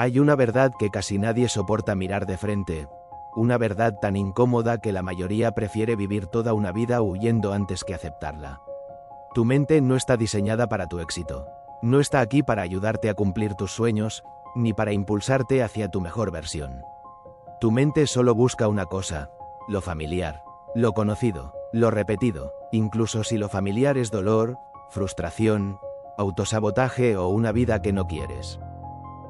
Hay una verdad que casi nadie soporta mirar de frente, una verdad tan incómoda que la mayoría prefiere vivir toda una vida huyendo antes que aceptarla. Tu mente no está diseñada para tu éxito. No está aquí para ayudarte a cumplir tus sueños, ni para impulsarte hacia tu mejor versión. Tu mente solo busca una cosa: lo familiar, lo conocido, lo repetido, incluso si lo familiar es dolor, frustración, autosabotaje o una vida que no quieres.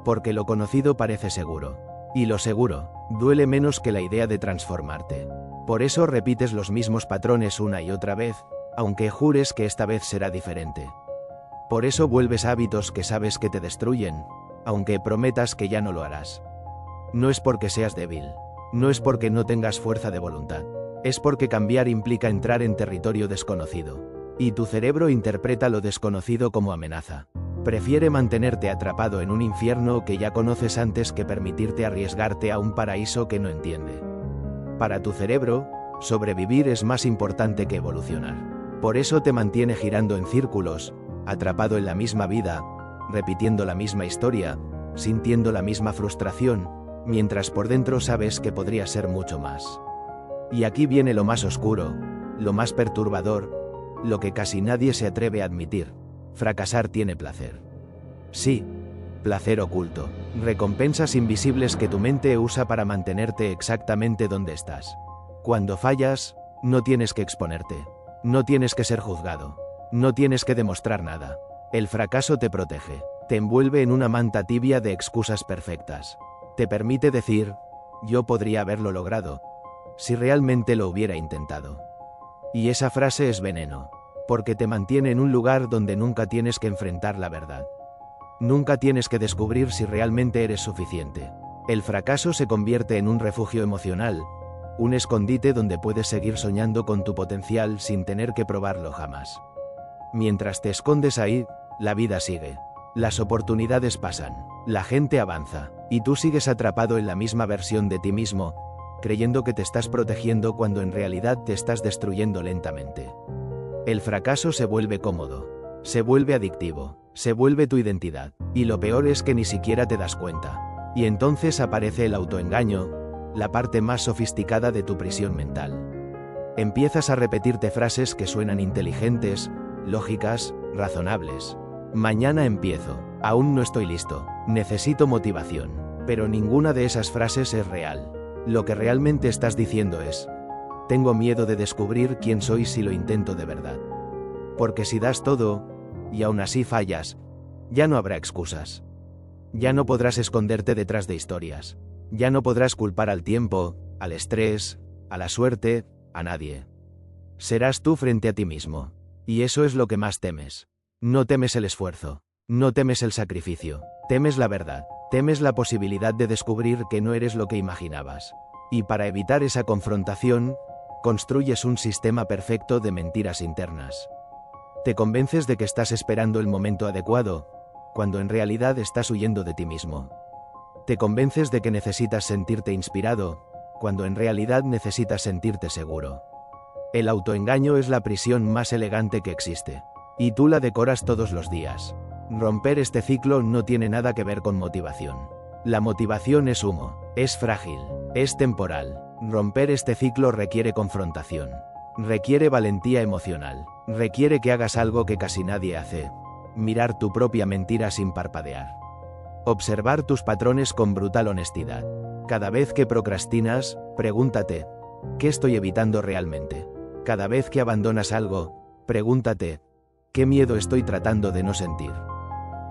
Porque lo conocido parece seguro. Y lo seguro duele menos que la idea de transformarte. Por eso repites los mismos patrones una y otra vez, aunque jures que esta vez será diferente. Por eso vuelves a hábitos que sabes que te destruyen, aunque prometas que ya no lo harás. No es porque seas débil. No es porque no tengas fuerza de voluntad. Es porque cambiar implica entrar en territorio desconocido. Y tu cerebro interpreta lo desconocido como amenaza. Prefiere mantenerte atrapado en un infierno que ya conoces antes que permitirte arriesgarte a un paraíso que no entiende. Para tu cerebro, sobrevivir es más importante que evolucionar. Por eso te mantiene girando en círculos, atrapado en la misma vida, repitiendo la misma historia, sintiendo la misma frustración, mientras por dentro sabes que podría ser mucho más. Y aquí viene lo más oscuro, lo más perturbador, lo que casi nadie se atreve a admitir: fracasar tiene placer. Sí, placer oculto, recompensas invisibles que tu mente usa para mantenerte exactamente donde estás. Cuando fallas, no tienes que exponerte, no tienes que ser juzgado, no tienes que demostrar nada. El fracaso te protege, te envuelve en una manta tibia de excusas perfectas. Te permite decir: yo podría haberlo logrado, si realmente lo hubiera intentado. Y esa frase es veneno, porque te mantiene en un lugar donde nunca tienes que enfrentar la verdad. Nunca tienes que descubrir si realmente eres suficiente. El fracaso se convierte en un refugio emocional, un escondite donde puedes seguir soñando con tu potencial sin tener que probarlo jamás. Mientras te escondes ahí, la vida sigue. Las oportunidades pasan, la gente avanza, y tú sigues atrapado en la misma versión de ti mismo, creyendo que te estás protegiendo cuando en realidad te estás destruyendo lentamente. El fracaso se vuelve cómodo, se vuelve adictivo, se vuelve tu identidad, y lo peor es que ni siquiera te das cuenta. Y entonces aparece el autoengaño, la parte más sofisticada de tu prisión mental. Empiezas a repetirte frases que suenan inteligentes, lógicas, razonables. Mañana empiezo, aún no estoy listo, necesito motivación. Pero ninguna de esas frases es real. Lo que realmente estás diciendo es: tengo miedo de descubrir quién soy si lo intento de verdad. Porque si das todo, y aún así fallas, ya no habrá excusas. Ya no podrás esconderte detrás de historias. Ya no podrás culpar al tiempo, al estrés, a la suerte, a nadie. Serás tú frente a ti mismo. Y eso es lo que más temes. No temes el esfuerzo. No temes el sacrificio. Temes la verdad. Temes la posibilidad de descubrir que no eres lo que imaginabas. Y para evitar esa confrontación, construyes un sistema perfecto de mentiras internas. Te convences de que estás esperando el momento adecuado, cuando en realidad estás huyendo de ti mismo. Te convences de que necesitas sentirte inspirado, cuando en realidad necesitas sentirte seguro. El autoengaño es la prisión más elegante que existe. Y tú la decoras todos los días. Romper este ciclo no tiene nada que ver con motivación. La motivación es humo, es frágil, es temporal. Romper este ciclo requiere confrontación. Requiere valentía emocional. Requiere que hagas algo que casi nadie hace: mirar tu propia mentira sin parpadear. Observar tus patrones con brutal honestidad. Cada vez que procrastinas, pregúntate: ¿qué estoy evitando realmente? Cada vez que abandonas algo, pregúntate: ¿qué miedo estoy tratando de no sentir?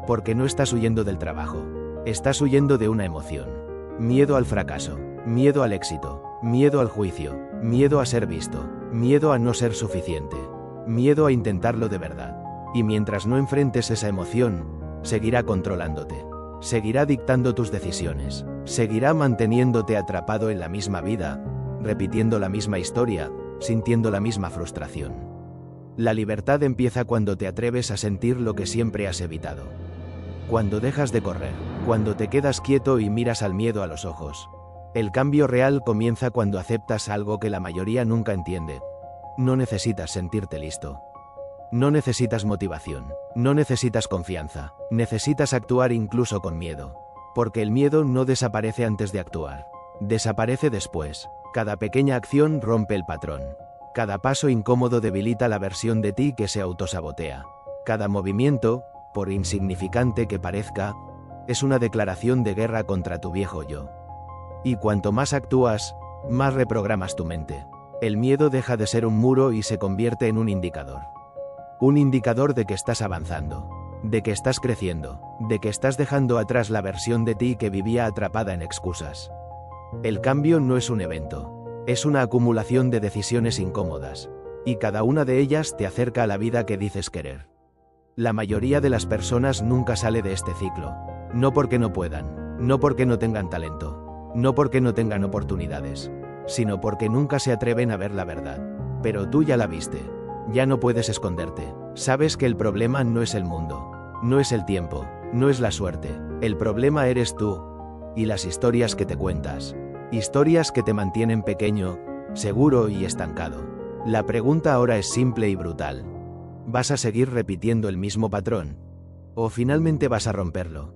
Porque no estás huyendo del trabajo. Estás huyendo de una emoción. Miedo al fracaso, miedo al éxito, miedo al juicio, miedo a ser visto, miedo a no ser suficiente, miedo a intentarlo de verdad. Y mientras no enfrentes esa emoción, seguirá controlándote. Seguirá dictando tus decisiones. Seguirá manteniéndote atrapado en la misma vida, repitiendo la misma historia, sintiendo la misma frustración. La libertad empieza cuando te atreves a sentir lo que siempre has evitado. Cuando dejas de correr, cuando te quedas quieto y miras al miedo a los ojos. El cambio real comienza cuando aceptas algo que la mayoría nunca entiende. No necesitas sentirte listo. No necesitas motivación. No necesitas confianza. Necesitas actuar incluso con miedo. Porque el miedo no desaparece antes de actuar. Desaparece después. Cada pequeña acción rompe el patrón. Cada paso incómodo debilita la versión de ti que se autosabotea. Cada movimiento, por insignificante que parezca, es una declaración de guerra contra tu viejo yo. Y cuanto más actúas, más reprogramas tu mente. El miedo deja de ser un muro y se convierte en un indicador. Un indicador de que estás avanzando, de que estás creciendo, de que estás dejando atrás la versión de ti que vivía atrapada en excusas. El cambio no es un evento, es una acumulación de decisiones incómodas, y cada una de ellas te acerca a la vida que dices querer. La mayoría de las personas nunca sale de este ciclo, no porque no puedan, no porque no tengan talento, no porque no tengan oportunidades, sino porque nunca se atreven a ver la verdad. Pero tú ya la viste, ya no puedes esconderte, sabes que el problema no es el mundo, no es el tiempo, no es la suerte, el problema eres tú, y las historias que te cuentas, historias que te mantienen pequeño, seguro y estancado. La pregunta ahora es simple y brutal. ¿Vas a seguir repitiendo el mismo patrón? ¿O finalmente vas a romperlo?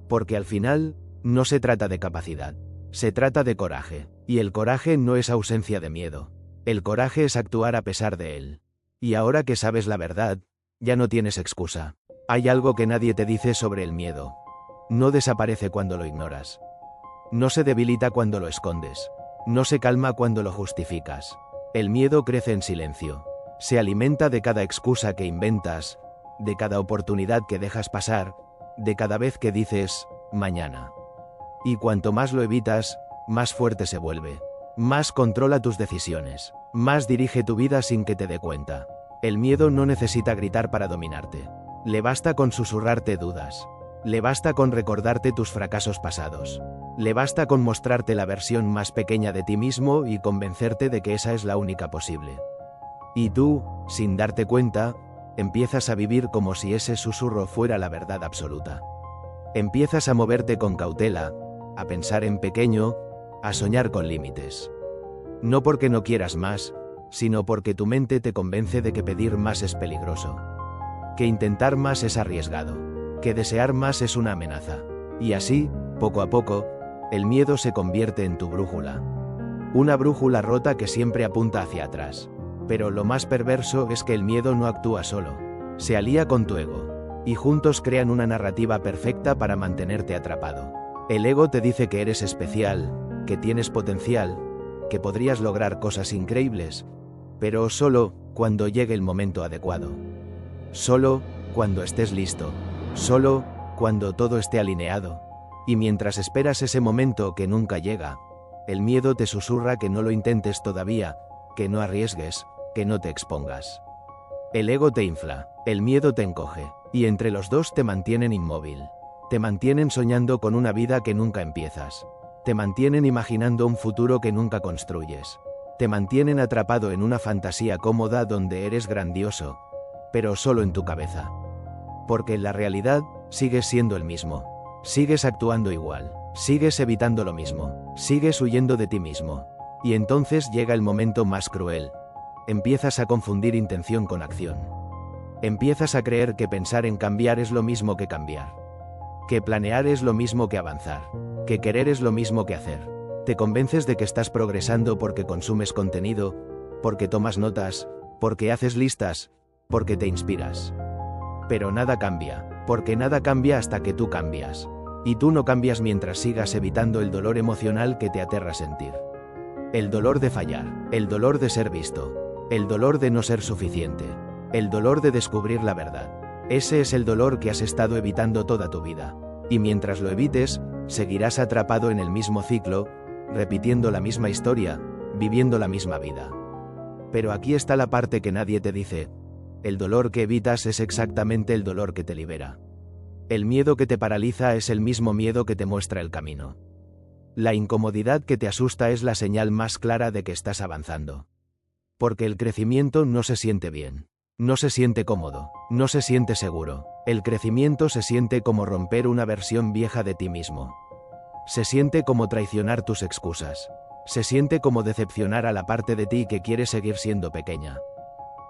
Porque al final, no se trata de capacidad, se trata de coraje, y el coraje no es ausencia de miedo. El coraje es actuar a pesar de él. Y ahora que sabes la verdad, ya no tienes excusa. Hay algo que nadie te dice sobre el miedo. No desaparece cuando lo ignoras. No se debilita cuando lo escondes. No se calma cuando lo justificas. El miedo crece en silencio. Se alimenta de cada excusa que inventas, de cada oportunidad que dejas pasar, de cada vez que dices, mañana. Y cuanto más lo evitas, más fuerte se vuelve. Más controla tus decisiones. Más dirige tu vida sin que te dé cuenta. El miedo no necesita gritar para dominarte. Le basta con susurrarte dudas. Le basta con recordarte tus fracasos pasados. Le basta con mostrarte la versión más pequeña de ti mismo y convencerte de que esa es la única posible. Y tú, sin darte cuenta, empiezas a vivir como si ese susurro fuera la verdad absoluta. Empiezas a moverte con cautela, a pensar en pequeño, a soñar con límites. No porque no quieras más, sino porque tu mente te convence de que pedir más es peligroso. Que intentar más es arriesgado. Que desear más es una amenaza. Y así, poco a poco, el miedo se convierte en tu brújula. Una brújula rota que siempre apunta hacia atrás. Pero lo más perverso es que el miedo no actúa solo. Se alía con tu ego. Y juntos crean una narrativa perfecta para mantenerte atrapado. El ego te dice que eres especial, que tienes potencial, que podrías lograr cosas increíbles, pero solo cuando llegue el momento adecuado. Solo cuando estés listo. Solo cuando todo esté alineado. Y mientras esperas ese momento que nunca llega, el miedo te susurra que no lo intentes todavía, que no arriesgues, que no te expongas. El ego te infla, el miedo te encoge, y entre los dos te mantienen inmóvil. Te mantienen soñando con una vida que nunca empiezas. Te mantienen imaginando un futuro que nunca construyes. Te mantienen atrapado en una fantasía cómoda donde eres grandioso, pero solo en tu cabeza. Porque en la realidad, sigues siendo el mismo. Sigues actuando igual. Sigues evitando lo mismo. Sigues huyendo de ti mismo. Y entonces llega el momento más cruel. Empiezas a confundir intención con acción. Empiezas a creer que pensar en cambiar es lo mismo que cambiar. Que planear es lo mismo que avanzar. Que querer es lo mismo que hacer. Te convences de que estás progresando porque consumes contenido, porque tomas notas, porque haces listas, porque te inspiras. Pero nada cambia, porque nada cambia hasta que tú cambias. Y tú no cambias mientras sigas evitando el dolor emocional que te aterra sentir. El dolor de fallar, el dolor de ser visto, el dolor de no ser suficiente, el dolor de descubrir la verdad. Ese es el dolor que has estado evitando toda tu vida. Y mientras lo evites, seguirás atrapado en el mismo ciclo, repitiendo la misma historia, viviendo la misma vida. Pero aquí está la parte que nadie te dice. El dolor que evitas es exactamente el dolor que te libera. El miedo que te paraliza es el mismo miedo que te muestra el camino. La incomodidad que te asusta es la señal más clara de que estás avanzando. Porque el crecimiento no se siente bien. No se siente cómodo, no se siente seguro. El crecimiento se siente como romper una versión vieja de ti mismo. Se siente como traicionar tus excusas. Se siente como decepcionar a la parte de ti que quiere seguir siendo pequeña.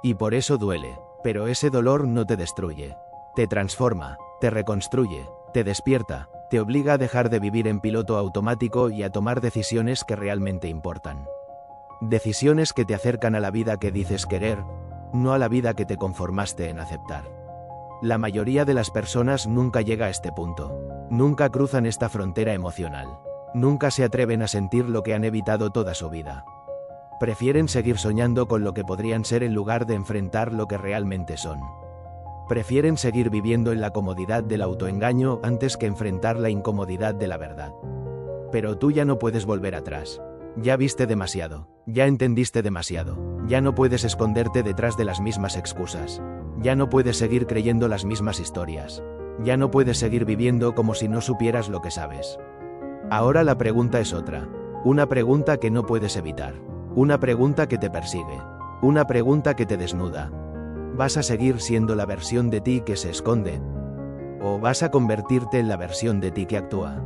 Y por eso duele, pero ese dolor no te destruye. Te transforma, te reconstruye, te despierta, Te obliga a dejar de vivir en piloto automático y a tomar decisiones que realmente importan. Decisiones que te acercan a la vida que dices querer, no a la vida que te conformaste en aceptar. La mayoría de las personas nunca llega a este punto. Nunca cruzan esta frontera emocional. Nunca se atreven a sentir lo que han evitado toda su vida. Prefieren seguir soñando con lo que podrían ser en lugar de enfrentar lo que realmente son. Prefieren seguir viviendo en la comodidad del autoengaño antes que enfrentar la incomodidad de la verdad. Pero tú ya no puedes volver atrás. Ya viste demasiado, ya entendiste demasiado, ya no puedes esconderte detrás de las mismas excusas, ya no puedes seguir creyendo las mismas historias, ya no puedes seguir viviendo como si no supieras lo que sabes. Ahora la pregunta es otra, una pregunta que no puedes evitar, una pregunta que te persigue, una pregunta que te desnuda. ¿Vas a seguir siendo la versión de ti que se esconde? ¿O vas a convertirte en la versión de ti que actúa?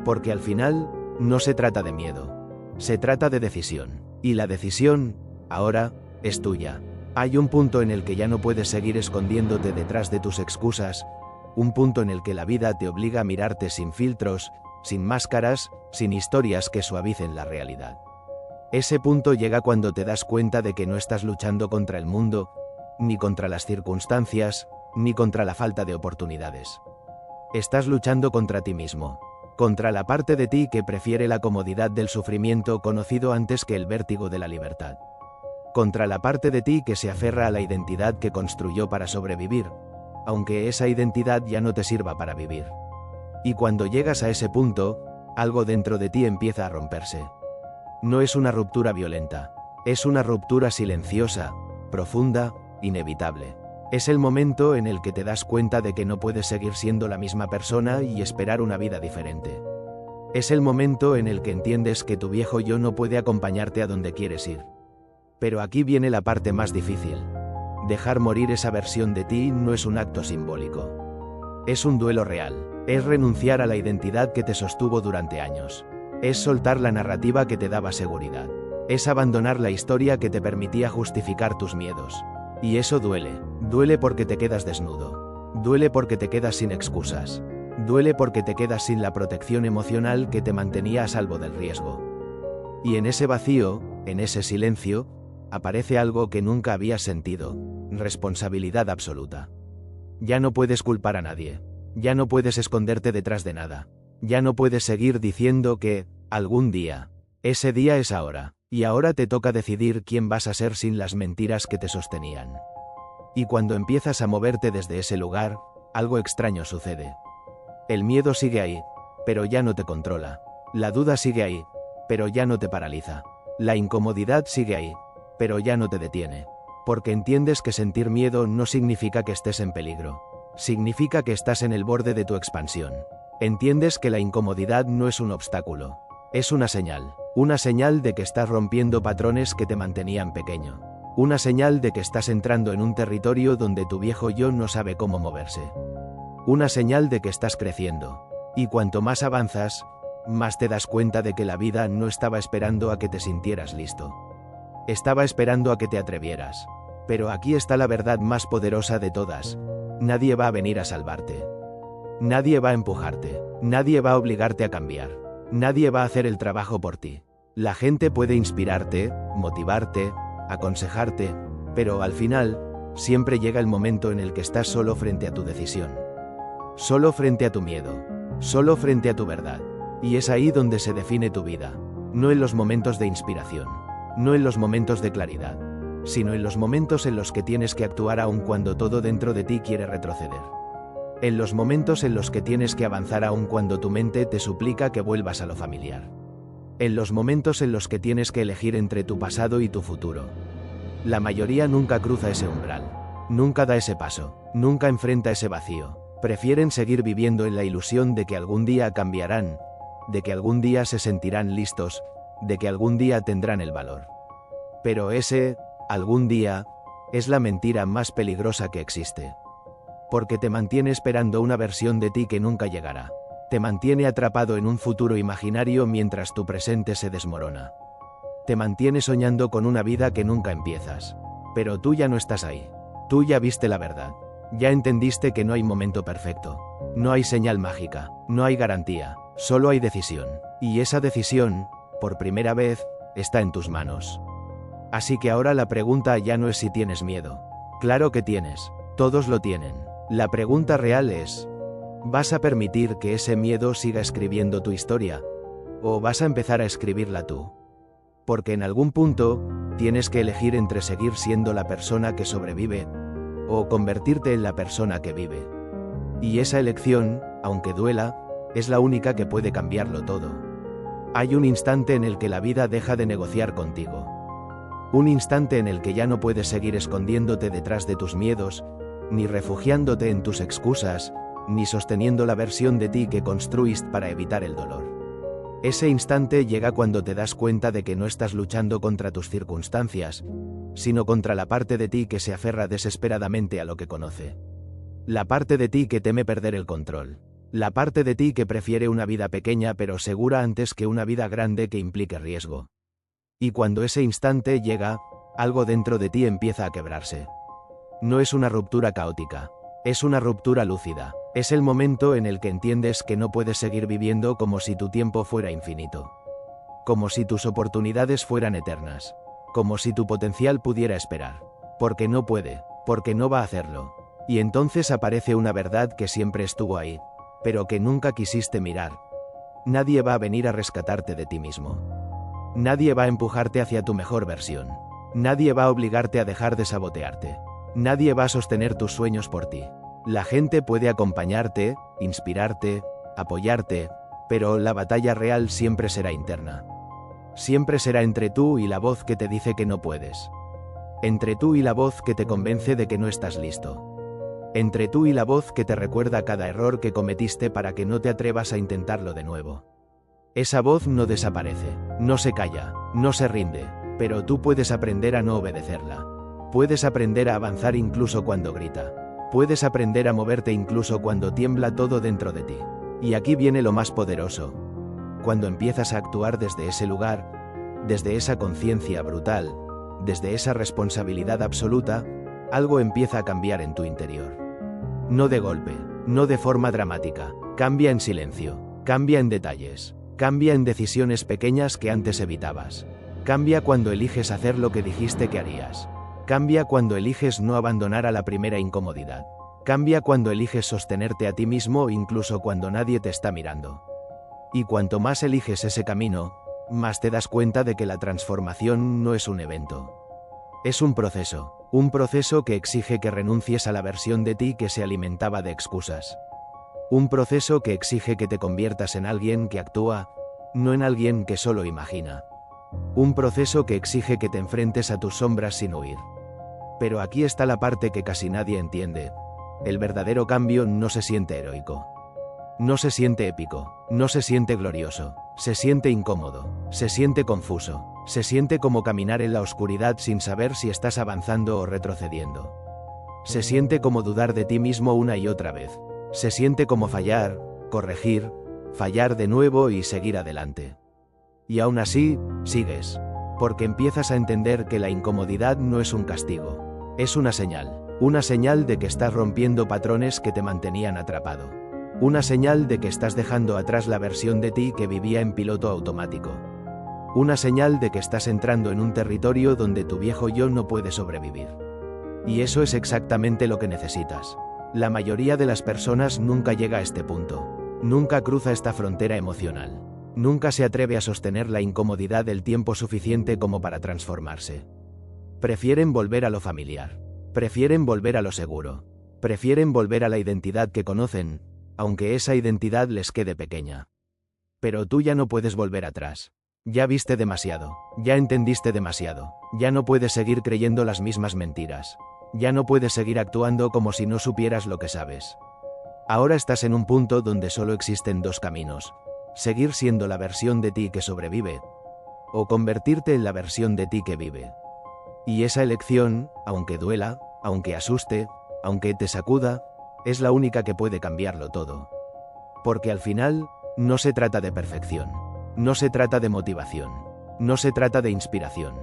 Porque al final, no se trata de miedo. Se trata de decisión. Y la decisión, ahora, es tuya. Hay un punto en el que ya no puedes seguir escondiéndote detrás de tus excusas, un punto en el que la vida te obliga a mirarte sin filtros, sin máscaras, sin historias que suavicen la realidad. Ese punto llega cuando te das cuenta de que no estás luchando contra el mundo, ni contra las circunstancias, ni contra la falta de oportunidades. Estás luchando contra ti mismo. Contra la parte de ti que prefiere la comodidad del sufrimiento conocido antes que el vértigo de la libertad. Contra la parte de ti que se aferra a la identidad que construyó para sobrevivir, aunque esa identidad ya no te sirva para vivir. Y cuando llegas a ese punto, algo dentro de ti empieza a romperse. No es una ruptura violenta, es una ruptura silenciosa, profunda, inevitable. Es el momento en el que te das cuenta de que no puedes seguir siendo la misma persona y esperar una vida diferente. Es el momento en el que entiendes que tu viejo yo no puede acompañarte a donde quieres ir. Pero aquí viene la parte más difícil. Dejar morir esa versión de ti no es un acto simbólico. Es un duelo real. Es renunciar a la identidad que te sostuvo durante años. Es soltar la narrativa que te daba seguridad. Es abandonar la historia que te permitía justificar tus miedos. Y eso duele. Duele porque te quedas desnudo. Duele porque te quedas sin excusas. Duele porque te quedas sin la protección emocional que te mantenía a salvo del riesgo. Y en ese vacío, en ese silencio, aparece algo que nunca habías sentido: responsabilidad absoluta. Ya no puedes culpar a nadie. Ya no puedes esconderte detrás de nada. Ya no puedes seguir diciendo que, algún día, ese día es ahora, y ahora te toca decidir quién vas a ser sin las mentiras que te sostenían. Y cuando empiezas a moverte desde ese lugar, algo extraño sucede. El miedo sigue ahí, pero ya no te controla. La duda sigue ahí, pero ya no te paraliza. La incomodidad sigue ahí, pero ya no te detiene. Porque entiendes que sentir miedo no significa que estés en peligro. Significa que estás en el borde de tu expansión. Entiendes que la incomodidad no es un obstáculo. Es una señal de que estás rompiendo patrones que te mantenían pequeño. Una señal de que estás entrando en un territorio donde tu viejo yo no sabe cómo moverse. Una señal de que estás creciendo. Y cuanto más avanzas, más te das cuenta de que la vida no estaba esperando a que te sintieras listo. Estaba esperando a que te atrevieras. Pero aquí está la verdad más poderosa de todas: nadie va a venir a salvarte. Nadie va a empujarte. Nadie va a obligarte a cambiar. Nadie va a hacer el trabajo por ti. La gente puede inspirarte, motivarte, aconsejarte, pero al final, siempre llega el momento en el que estás solo frente a tu decisión. Solo frente a tu miedo. Solo frente a tu verdad. Y es ahí donde se define tu vida. No en los momentos de inspiración. No en los momentos de claridad. Sino en los momentos en los que tienes que actuar aun cuando todo dentro de ti quiere retroceder. En los momentos en los que tienes que avanzar aun cuando tu mente te suplica que vuelvas a lo familiar. En los momentos en los que tienes que elegir entre tu pasado y tu futuro. La mayoría nunca cruza ese umbral. Nunca da ese paso. Nunca enfrenta ese vacío. Prefieren seguir viviendo en la ilusión de que algún día cambiarán, de que algún día se sentirán listos, de que algún día tendrán el valor. Pero ese, algún día, es la mentira más peligrosa que existe. Porque te mantiene esperando una versión de ti que nunca llegará. Te mantiene atrapado en un futuro imaginario mientras tu presente se desmorona. Te mantiene soñando con una vida que nunca empiezas. Pero tú ya no estás ahí. Tú ya viste la verdad. Ya entendiste que no hay momento perfecto. No hay señal mágica, no hay garantía, solo hay decisión. Y esa decisión, por primera vez, está en tus manos. Así que ahora la pregunta ya no es si tienes miedo. Claro que tienes, todos lo tienen. La pregunta real es, ¿vas a permitir que ese miedo siga escribiendo tu historia? ¿O vas a empezar a escribirla tú? Porque en algún punto, tienes que elegir entre seguir siendo la persona que sobrevive, o convertirte en la persona que vive. Y esa elección, aunque duela, es la única que puede cambiarlo todo. Hay un instante en el que la vida deja de negociar contigo. Un instante en el que ya no puedes seguir escondiéndote detrás de tus miedos, ni refugiándote en tus excusas, ni sosteniendo la versión de ti que construiste para evitar el dolor. Ese instante llega cuando te das cuenta de que no estás luchando contra tus circunstancias, sino contra la parte de ti que se aferra desesperadamente a lo que conoce. La parte de ti que teme perder el control. La parte de ti que prefiere una vida pequeña pero segura antes que una vida grande que implique riesgo. Y cuando ese instante llega, algo dentro de ti empieza a quebrarse. No es una ruptura caótica, es una ruptura lúcida. Es el momento en el que entiendes que no puedes seguir viviendo como si tu tiempo fuera infinito. Como si tus oportunidades fueran eternas. Como si tu potencial pudiera esperar. Porque no puede, porque no va a hacerlo. Y entonces aparece una verdad que siempre estuvo ahí, pero que nunca quisiste mirar. Nadie va a venir a rescatarte de ti mismo. Nadie va a empujarte hacia tu mejor versión. Nadie va a obligarte a dejar de sabotearte. Nadie va a sostener tus sueños por ti. La gente puede acompañarte, inspirarte, apoyarte, pero la batalla real siempre será interna. Siempre será entre tú y la voz que te dice que no puedes. Entre tú y la voz que te convence de que no estás listo. Entre tú y la voz que te recuerda cada error que cometiste para que no te atrevas a intentarlo de nuevo. Esa voz no desaparece, no se calla, no se rinde, pero tú puedes aprender a no obedecerla. Puedes aprender a avanzar incluso cuando grita. Puedes aprender a moverte incluso cuando tiembla todo dentro de ti. Y aquí viene lo más poderoso. Cuando empiezas a actuar desde ese lugar, desde esa conciencia brutal, desde esa responsabilidad absoluta, algo empieza a cambiar en tu interior. No de golpe, no de forma dramática, cambia en silencio, cambia en detalles, cambia en decisiones pequeñas que antes evitabas. Cambia cuando eliges hacer lo que dijiste que harías. Cambia cuando eliges no abandonar a la primera incomodidad. Cambia cuando eliges sostenerte a ti mismo incluso cuando nadie te está mirando. Y cuanto más eliges ese camino, más te das cuenta de que la transformación no es un evento. Es un proceso que exige que renuncies a la versión de ti que se alimentaba de excusas. Un proceso que exige que te conviertas en alguien que actúa, no en alguien que solo imagina. Un proceso que exige que te enfrentes a tus sombras sin huir. Pero aquí está la parte que casi nadie entiende. El verdadero cambio no se siente heroico. No se siente épico, no se siente glorioso, se siente incómodo, se siente confuso, se siente como caminar en la oscuridad sin saber si estás avanzando o retrocediendo. Se siente como dudar de ti mismo una y otra vez. Se siente como fallar, corregir, fallar de nuevo y seguir adelante. Y aún así, sigues. Porque empiezas a entender que la incomodidad no es un castigo. Es una señal de que estás rompiendo patrones que te mantenían atrapado. Una señal de que estás dejando atrás la versión de ti que vivía en piloto automático. Una señal de que estás entrando en un territorio donde tu viejo yo no puede sobrevivir. Y eso es exactamente lo que necesitas. La mayoría de las personas nunca llega a este punto. Nunca cruza esta frontera emocional. Nunca se atreve a sostener la incomodidad el tiempo suficiente como para transformarse. Prefieren volver a lo familiar. Prefieren volver a lo seguro. Prefieren volver a la identidad que conocen, aunque esa identidad les quede pequeña. Pero tú ya no puedes volver atrás. Ya viste demasiado. Ya entendiste demasiado. Ya no puedes seguir creyendo las mismas mentiras. Ya no puedes seguir actuando como si no supieras lo que sabes. Ahora estás en un punto donde solo existen dos caminos. Seguir siendo la versión de ti que sobrevive, o convertirte en la versión de ti que vive. Y esa elección, aunque duela, aunque asuste, aunque te sacuda, es la única que puede cambiarlo todo. Porque al final, no se trata de perfección. No se trata de motivación. No se trata de inspiración.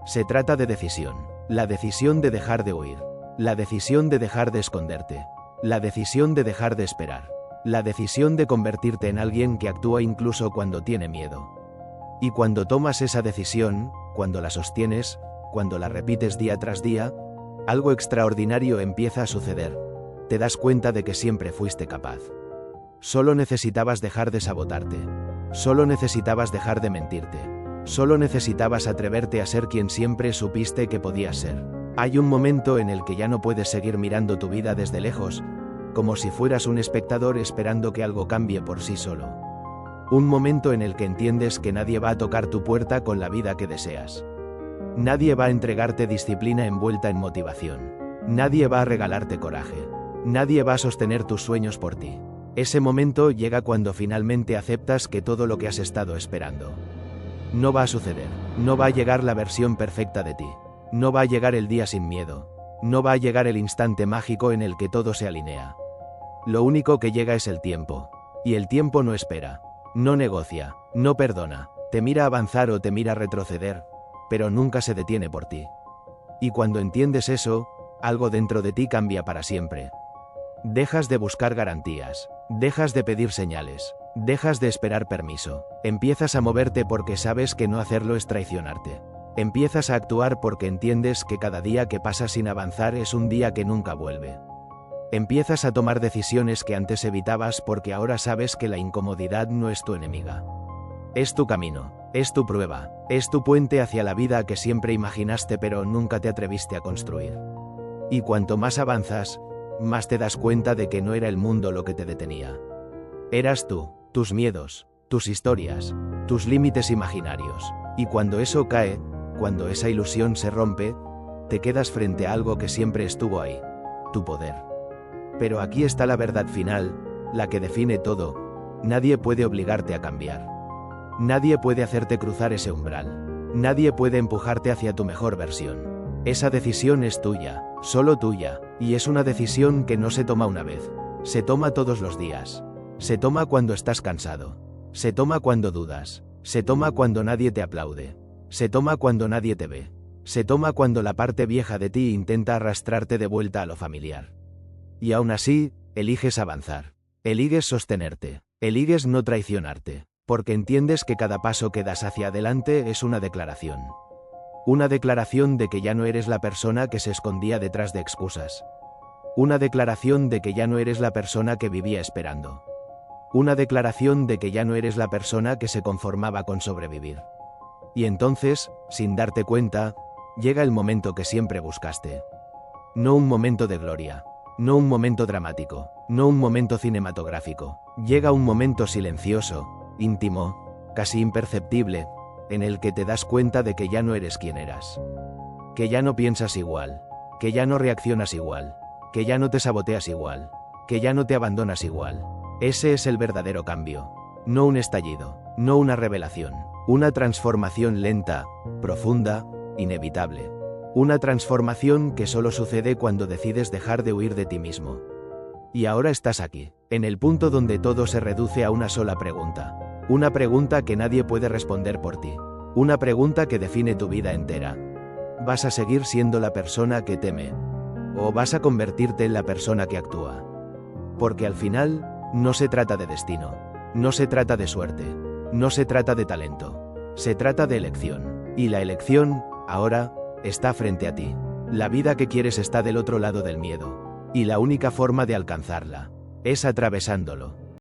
Se trata de decisión. La decisión de dejar de huir. La decisión de dejar de esconderte. La decisión de dejar de esperar. La decisión de convertirte en alguien que actúa incluso cuando tiene miedo. Y cuando tomas esa decisión, cuando la sostienes, cuando la repites día tras día, algo extraordinario empieza a suceder. Te das cuenta de que siempre fuiste capaz. Solo necesitabas dejar de sabotarte. Solo necesitabas dejar de mentirte. Solo necesitabas atreverte a ser quien siempre supiste que podías ser. Hay un momento en el que ya no puedes seguir mirando tu vida desde lejos, como si fueras un espectador esperando que algo cambie por sí solo. Un momento en el que entiendes que nadie va a tocar tu puerta con la vida que deseas. Nadie va a entregarte disciplina envuelta en motivación. Nadie va a regalarte coraje. Nadie va a sostener tus sueños por ti. Ese momento llega cuando finalmente aceptas que todo lo que has estado esperando no va a suceder. No va a llegar la versión perfecta de ti. No va a llegar el día sin miedo. No va a llegar el instante mágico en el que todo se alinea. Lo único que llega es el tiempo. Y el tiempo no espera. No negocia. No perdona. Te mira avanzar o te mira retroceder, pero nunca se detiene por ti. Y cuando entiendes eso, algo dentro de ti cambia para siempre. Dejas de buscar garantías. Dejas de pedir señales. Dejas de esperar permiso. Empiezas a moverte porque sabes que no hacerlo es traicionarte. Empiezas a actuar porque entiendes que cada día que pasa sin avanzar es un día que nunca vuelve. Empiezas a tomar decisiones que antes evitabas porque ahora sabes que la incomodidad no es tu enemiga. Es tu camino, es tu prueba, es tu puente hacia la vida que siempre imaginaste pero nunca te atreviste a construir. Y cuanto más avanzas, más te das cuenta de que no era el mundo lo que te detenía. Eras tú, tus miedos, tus historias, tus límites imaginarios. Y cuando eso cae, cuando esa ilusión se rompe, te quedas frente a algo que siempre estuvo ahí, tu poder. Pero aquí está la verdad final, la que define todo. Nadie puede obligarte a cambiar. Nadie puede hacerte cruzar ese umbral. Nadie puede empujarte hacia tu mejor versión. Esa decisión es tuya, solo tuya, y es una decisión que no se toma una vez. Se toma todos los días. Se toma cuando estás cansado. Se toma cuando dudas. Se toma cuando nadie te aplaude. Se toma cuando nadie te ve. Se toma cuando la parte vieja de ti intenta arrastrarte de vuelta a lo familiar. Y aún así, eliges avanzar. Eliges sostenerte. Eliges no traicionarte. Porque entiendes que cada paso que das hacia adelante es una declaración. Una declaración de que ya no eres la persona que se escondía detrás de excusas. Una declaración de que ya no eres la persona que vivía esperando. Una declaración de que ya no eres la persona que se conformaba con sobrevivir. Y entonces, sin darte cuenta, llega el momento que siempre buscaste. No un momento de gloria. No un momento dramático. No un momento cinematográfico. Llega un momento silencioso, íntimo, casi imperceptible, en el que te das cuenta de que ya no eres quien eras. Que ya no piensas igual. Que ya no reaccionas igual. Que ya no te saboteas igual. Que ya no te abandonas igual. Ese es el verdadero cambio. No un estallido. No una revelación. Una transformación lenta, profunda, inevitable. Una transformación que solo sucede cuando decides dejar de huir de ti mismo. Y ahora estás aquí, en el punto donde todo se reduce a una sola pregunta. Una pregunta que nadie puede responder por ti. Una pregunta que define tu vida entera. ¿Vas a seguir siendo la persona que teme? ¿O vas a convertirte en la persona que actúa? Porque al final, no se trata de destino. No se trata de suerte. No se trata de talento. Se trata de elección. Y la elección, ahora, está frente a ti. La vida que quieres está del otro lado del miedo. Y la única forma de alcanzarla es atravesándolo.